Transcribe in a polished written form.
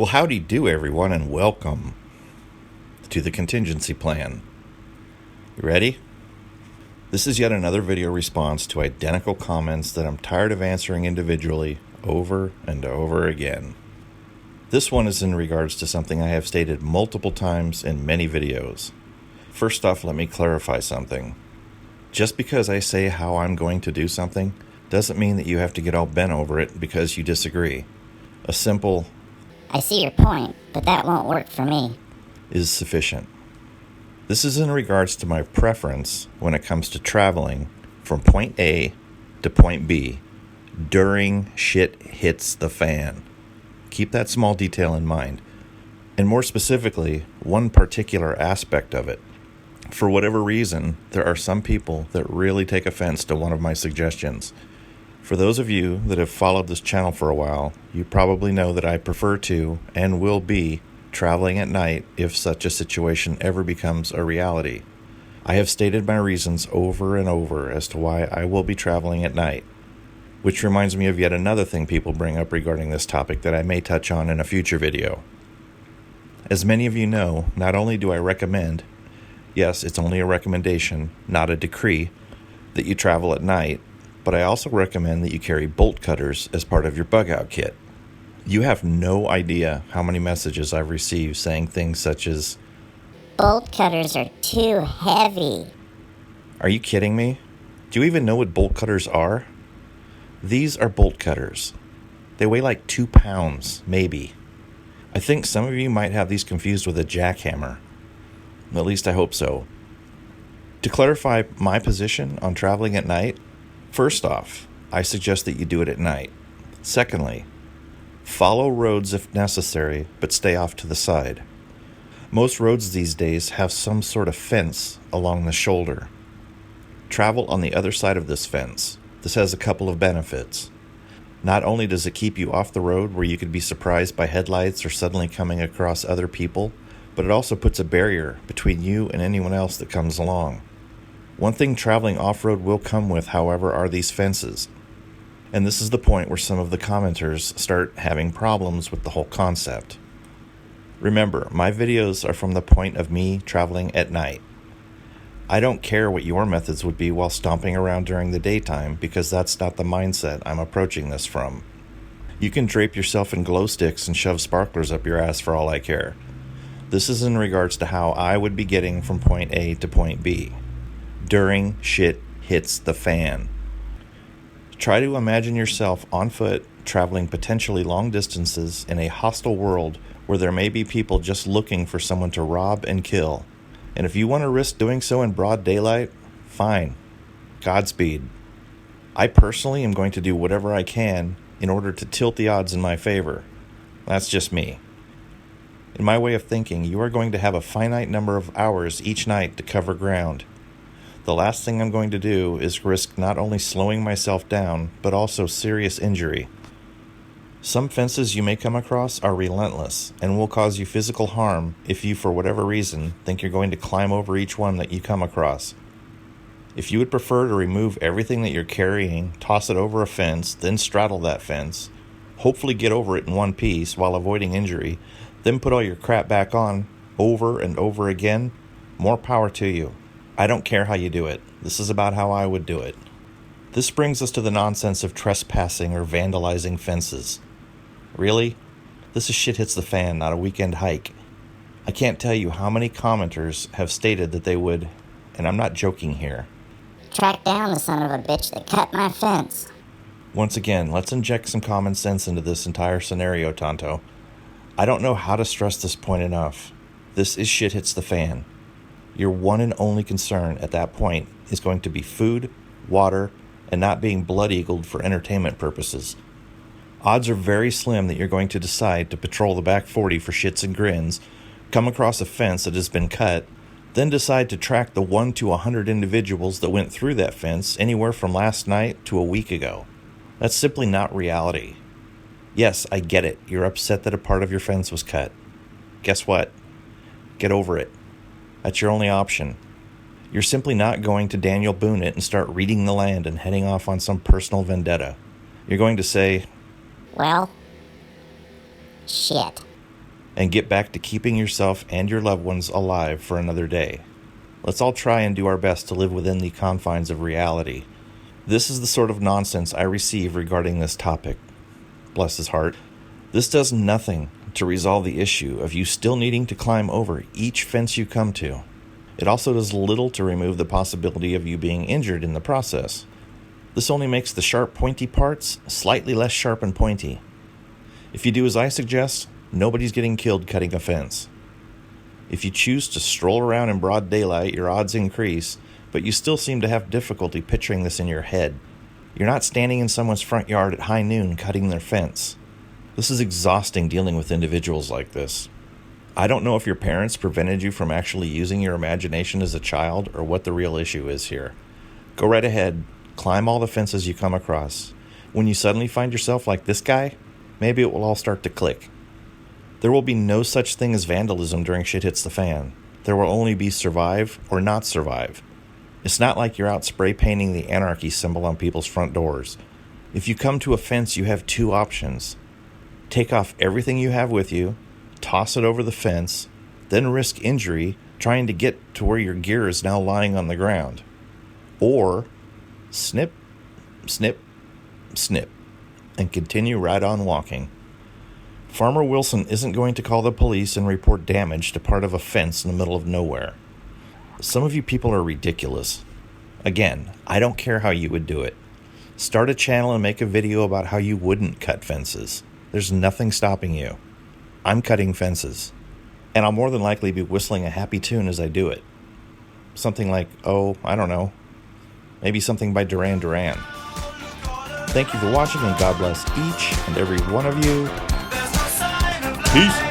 Well, howdy do, everyone, and welcome to the contingency plan. You ready? This is yet another video response to identical comments that I'm tired of answering individually over and over again. This one is in regards to something I have stated multiple times in many videos. First off, let me clarify something. Just because I say how I'm going to do something doesn't mean that you have to get all bent over it because you disagree. A simple I see your point, but that won't work for me is sufficient. This is in regards to my preference when it comes to traveling from point A to point B during shit hits the fan. Keep that small detail in mind. And more specifically, one particular aspect of it. For whatever reason, there are some people that really take offense to one of my suggestions. For those of you that have followed this channel for a while, you probably know that I prefer to and will be traveling at night if such a situation ever becomes a reality. I have stated my reasons over and over as to why I will be traveling at night, which reminds me of yet another thing people bring up regarding this topic that I may touch on in a future video. As many of you know, not only do I recommend, yes, it's only a recommendation, not a decree, that you travel at night, but I also recommend that you carry bolt cutters as part of your bug-out kit. You have no idea how many messages I've received saying things such as, bolt cutters are too heavy. "Are you kidding me? Do you even know what bolt cutters are?" These are bolt cutters. They weigh like 2 pounds, maybe. I think some of you might have these confused with a jackhammer. At least I hope so. To clarify my position on traveling at night, first off, I suggest that you do it at night. Secondly, follow roads if necessary, but stay off to the side. Most roads these days have some sort of fence along the shoulder. Travel on the other side of this fence. This has a couple of benefits. Not only does it keep you off the road where you could be surprised by headlights or suddenly coming across other people, but it also puts a barrier between you and anyone else that comes along. One thing traveling off-road will come with, however, are these fences. And this is the point where some of the commenters start having problems with the whole concept. Remember, my videos are from the point of me traveling at night. I don't care what your methods would be while stomping around during the daytime because that's not the mindset I'm approaching this from. You can drape yourself in glow sticks and shove sparklers up your ass for all I care. This is in regards to how I would be getting from point A to point B during shit hits the fan. Try to imagine yourself on foot traveling potentially long distances in a hostile world where there may be people just looking for someone to rob and kill. And if you want to risk doing so in broad daylight, fine. Godspeed. I personally am going to do whatever I can in order to tilt the odds in my favor. That's just me. In my way of thinking, you are going to have a finite number of hours each night to cover ground. The last thing I'm going to do is risk not only slowing myself down, but also serious injury. Some fences you may come across are relentless and will cause you physical harm if you, for whatever reason, think you're going to climb over each one that you come across. If you would prefer to remove everything that you're carrying, toss it over a fence, then straddle that fence, hopefully get over it in one piece while avoiding injury, then put all your crap back on over and over again, more power to you. I don't care how you do it. This is about how I would do it. This brings us to the nonsense of trespassing or vandalizing fences. Really? This is shit hits the fan, not a weekend hike. I can't tell you how many commenters have stated that they would, and I'm not joking here. Track down the son of a bitch that cut my fence. Once again, let's inject some common sense into this entire scenario, Tonto. I don't know how to stress this point enough. This is shit hits the fan. Your one and only concern at that point is going to be food, water, and not being blood-eagled for entertainment purposes. Odds are very slim that you're going to decide to patrol the back 40 for shits and grins, come across a fence that has been cut, then decide to track the 1 to 100 individuals that went through that fence anywhere from last night to a week ago. That's simply not reality. Yes, I get it. You're upset that a part of your fence was cut. Guess what? Get over it. That's your only option. You're simply not going to Daniel Boone it and start reading the land and heading off on some personal vendetta. You're going to say, Well, shit. and get back to keeping yourself and your loved ones alive for another day. Let's all try and do our best to live within the confines of reality. This is the sort of nonsense I receive regarding this topic. Bless his heart. This does nothing to resolve the issue of you still needing to climb over each fence you come to. It also does little to remove the possibility of you being injured in the process. This only makes the sharp, pointy parts slightly less sharp and pointy. If you do as I suggest, nobody's getting killed cutting a fence. If you choose to stroll around in broad daylight, your odds increase, but you still seem to have difficulty picturing this in your head. You're not standing in someone's front yard at high noon cutting their fence. This is exhausting dealing with individuals like this. I don't know if your parents prevented you from actually using your imagination as a child or what the real issue is here. Go right ahead, climb all the fences you come across. When you suddenly find yourself like this guy, maybe it will all start to click. There will be no such thing as vandalism during shit hits the fan. There will only be survive or not survive. It's not like you're out spray painting the anarchy symbol on people's front doors. If you come to a fence, you have two options. Take off everything you have with you, toss it over the fence, then risk injury trying to get to where your gear is now lying on the ground. Or snip, snip, snip, and continue right on walking. Farmer Wilson isn't going to call the police and report damage to part of a fence in the middle of nowhere. Some of you people are ridiculous. Again, I don't care how you would do it. Start a channel and make a video about how you wouldn't cut fences. There's nothing stopping you. I'm cutting fences, and I'll more than likely be whistling a happy tune as I do it. Something like, oh, I don't know, maybe something by Duran Duran. Thank you for watching, and God bless each and every one of you. Peace.